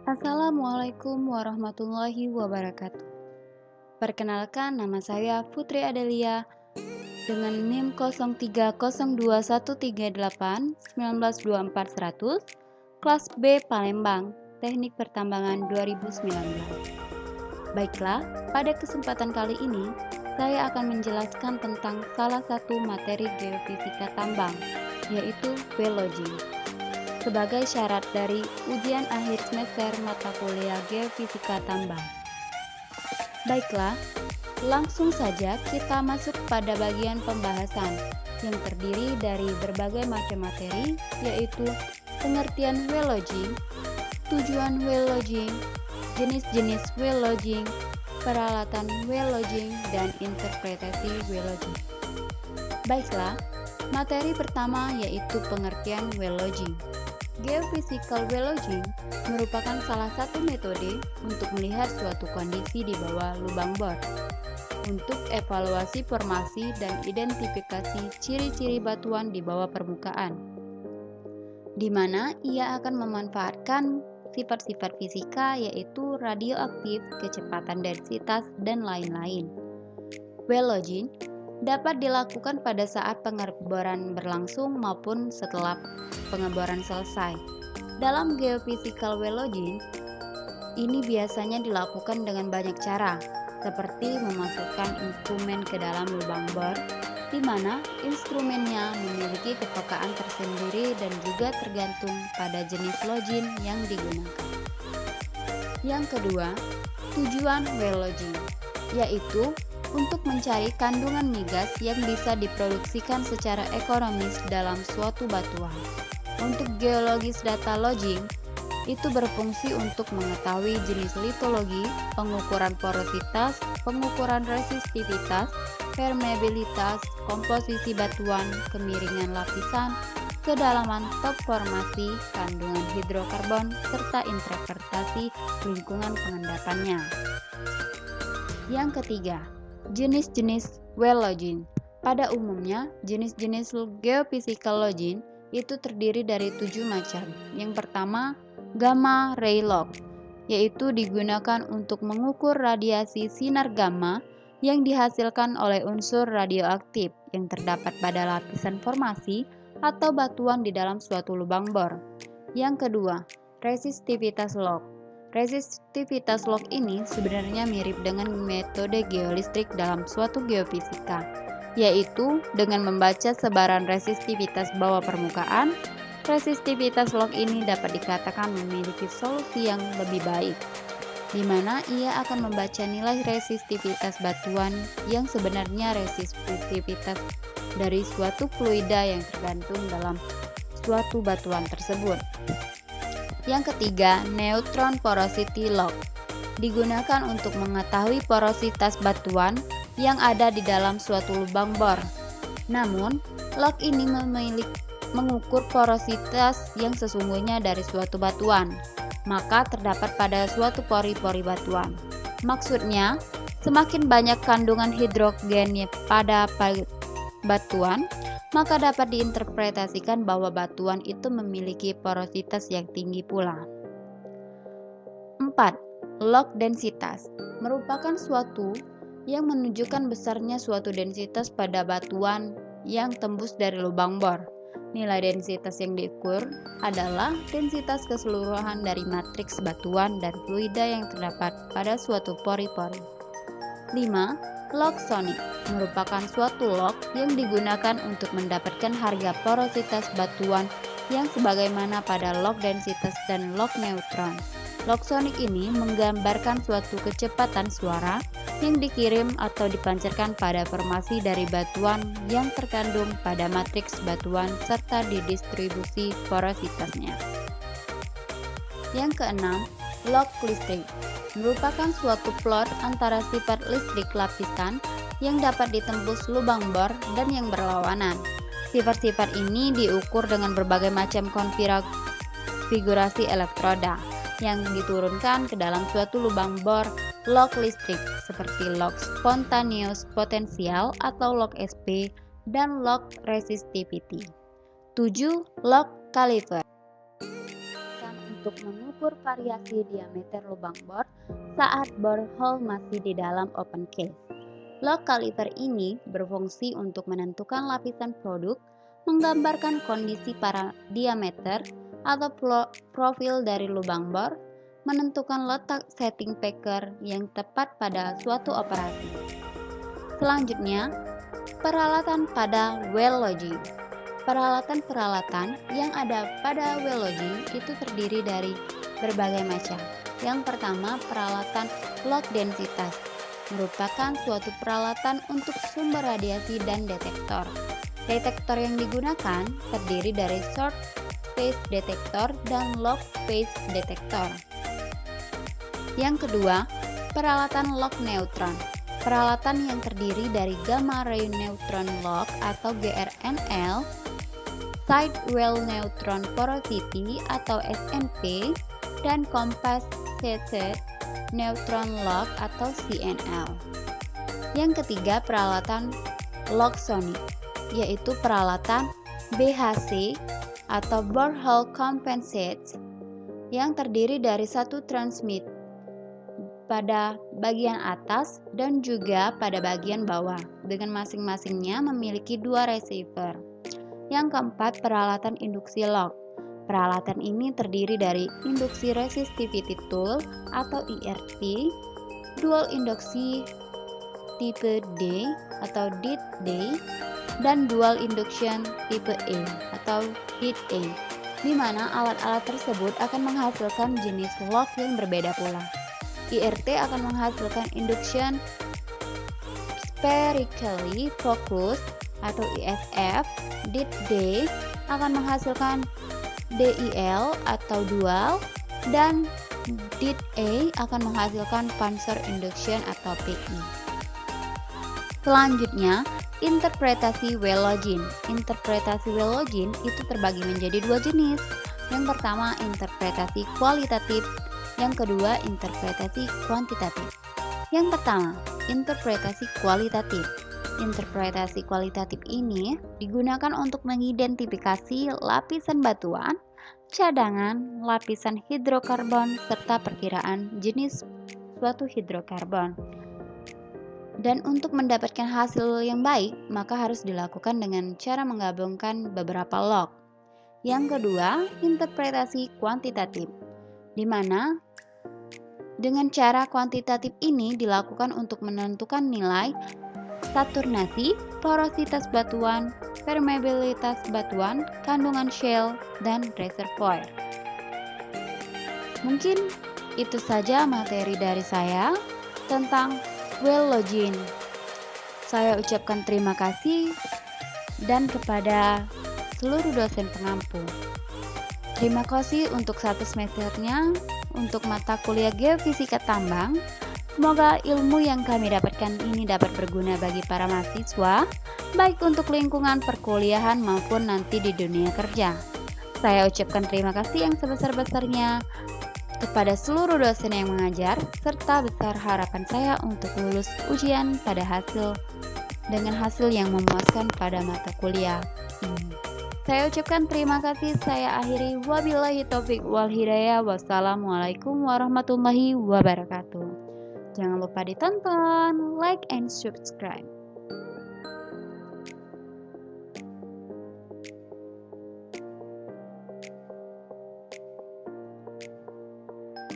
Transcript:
Assalamualaikum warahmatullahi wabarakatuh. Perkenalkan, nama saya Putri Adelia dengan NIM 03021381924100, kelas B Palembang, Teknik Pertambangan 2019. Baiklah, pada kesempatan kali ini saya akan menjelaskan tentang salah satu materi geofisika tambang, yaitu well logging, sebagai syarat dari ujian akhir semester mata kuliah geofisika tambang. Baiklah, langsung saja kita masuk pada bagian pembahasan yang terdiri dari berbagai macam materi, yaitu pengertian well logging, tujuan well logging, jenis-jenis well logging, peralatan well logging, dan interpretasi well logging. Baiklah, materi pertama yaitu pengertian well logging. Geophysical well logging merupakan salah satu metode untuk melihat suatu kondisi di bawah lubang bor, untuk evaluasi formasi dan identifikasi ciri-ciri batuan di bawah permukaan, di mana ia akan memanfaatkan sifat-sifat fisika yaitu radioaktif, kecepatan densitas, dan lain-lain. Well logging dapat dilakukan pada saat pengeboran berlangsung maupun setelah pengeboran selesai. Dalam geophysical well logging, ini biasanya dilakukan dengan banyak cara, seperti memasukkan instrumen ke dalam lubang bor, di mana instrumennya memiliki kepekaan tersendiri dan juga tergantung pada jenis logging yang digunakan. Yang kedua, tujuan well logging, yaitu untuk mencari kandungan migas yang bisa diproduksikan secara ekonomis dalam suatu batuan. Untuk geologis data logging, itu berfungsi untuk mengetahui jenis litologi, pengukuran porositas, pengukuran resistivitas, permeabilitas, komposisi batuan, kemiringan lapisan, kedalaman top formasi, kandungan hidrokarbon, serta interpretasi lingkungan pengendapannya. Yang ketiga, jenis-jenis well logging. Pada umumnya, jenis-jenis geophysical logging itu terdiri dari 7 macam. Yang pertama, gamma ray log, yaitu digunakan untuk mengukur radiasi sinar gamma yang dihasilkan oleh unsur radioaktif yang terdapat pada lapisan formasi atau batuan di dalam suatu lubang bor. Yang kedua, resistivitas log. Resistivitas log ini sebenarnya mirip dengan metode geolistrik dalam suatu geofisika, yaitu dengan membaca sebaran resistivitas bawah permukaan. Resistivitas log ini dapat dikatakan memiliki solusi yang lebih baik, di mana ia akan membaca nilai resistivitas batuan yang sebenarnya resistivitas dari suatu fluida yang tergantung dalam suatu batuan tersebut. Yang ketiga, neutron porosity log, digunakan untuk mengetahui porositas batuan yang ada di dalam suatu lubang bor. Namun, log ini mengukur porositas yang sesungguhnya dari suatu batuan, maka terdapat pada suatu pori-pori batuan. Maksudnya, semakin banyak kandungan hidrogen pada batuan, maka dapat diinterpretasikan bahwa batuan itu memiliki porositas yang tinggi pula. 4. Log densitas merupakan suatu yang menunjukkan besarnya suatu densitas pada batuan yang tembus dari lubang bor. Nilai densitas yang diukur adalah densitas keseluruhan dari matriks batuan dan fluida yang terdapat pada suatu pori-pori. 5. Log sonic merupakan suatu log yang digunakan untuk mendapatkan harga porositas batuan yang sebagaimana pada log densitas dan log neutron. Log sonic ini menggambarkan suatu kecepatan suara yang dikirim atau dipancarkan pada formasi dari batuan yang terkandung pada matriks batuan serta didistribusi porositasnya. Yang keenam, log listrik merupakan suatu plot antara sifat listrik lapisan yang dapat ditembus lubang bor dan yang berlawanan. Sifat-sifat ini diukur dengan berbagai macam konfigurasi elektroda yang diturunkan ke dalam suatu lubang bor log listrik, seperti log spontaneous potensial atau log SP dan log resistivity. 7. Log caliper untuk mengukur variasi diameter lubang bor saat borehole masih di dalam open case. Log caliper ini berfungsi untuk menentukan lapisan produk, menggambarkan kondisi diameter atau profil dari lubang bor, menentukan letak setting packer yang tepat pada suatu operasi. Selanjutnya, peralatan pada well logging. Peralatan-peralatan yang ada pada well logging itu terdiri dari berbagai macam. Yang pertama, peralatan log densitas, merupakan suatu peralatan untuk sumber radiasi dan detektor. Detektor yang digunakan terdiri dari short phase detektor dan long phase detektor. Yang kedua, peralatan log neutron. Peralatan yang terdiri dari gamma ray neutron log atau GRNL, side well neutron porosity atau SNP, dan compensated neutron log atau CNL. Yang ketiga, peralatan log sonic, yaitu peralatan BHC atau borehole compensate yang terdiri dari satu transmit pada bagian atas dan juga pada bagian bawah, dengan masing-masingnya memiliki dua receiver. Yang keempat, peralatan induksi log. Peralatan ini terdiri dari induksi resistivity tool atau IRT, dual induksi tipe D atau DIT-D, dan dual induction tipe E atau DIT-E, di mana alat-alat tersebut akan menghasilkan jenis log yang berbeda pula. IRT akan menghasilkan induction spherically focused atau ISF, DIT-D akan menghasilkan DIL atau dual, dan DIT-A akan menghasilkan Panzer induction atau PI. Selanjutnya, interpretasi well logging. Interpretasi well logging itu terbagi menjadi dua jenis. Yang pertama, interpretasi kualitatif. Yang kedua, interpretasi kuantitatif. Yang pertama, interpretasi kualitatif. Interpretasi kualitatif ini digunakan untuk mengidentifikasi lapisan batuan, cadangan, lapisan hidrokarbon, serta perkiraan jenis suatu hidrokarbon. Dan untuk mendapatkan hasil yang baik, maka harus dilakukan dengan cara menggabungkan beberapa log. Yang kedua, interpretasi kuantitatif, di mana dengan cara kuantitatif ini dilakukan untuk menentukan nilai saturnasi, porositas batuan, permeabilitas batuan, kandungan shale, dan reservoir. Mungkin itu saja materi dari saya tentang well logging. Saya ucapkan terima kasih dan kepada seluruh dosen pengampu. Terima kasih untuk satu semesternya untuk mata kuliah Geofisika Tambang. Semoga ilmu yang kami dapatkan ini dapat berguna bagi para mahasiswa, baik untuk lingkungan perkuliahan maupun nanti di dunia kerja. Saya ucapkan terima kasih yang sebesar-besarnya kepada seluruh dosen yang mengajar, serta besar harapan saya untuk lulus ujian pada dengan hasil yang memuaskan pada mata kuliah ini. Saya ucapkan terima kasih, saya akhiri. Wabillahi taufik wal hidayah. Wassalamualaikum warahmatullahi wabarakatuh. Jangan lupa ditonton, like, and subscribe.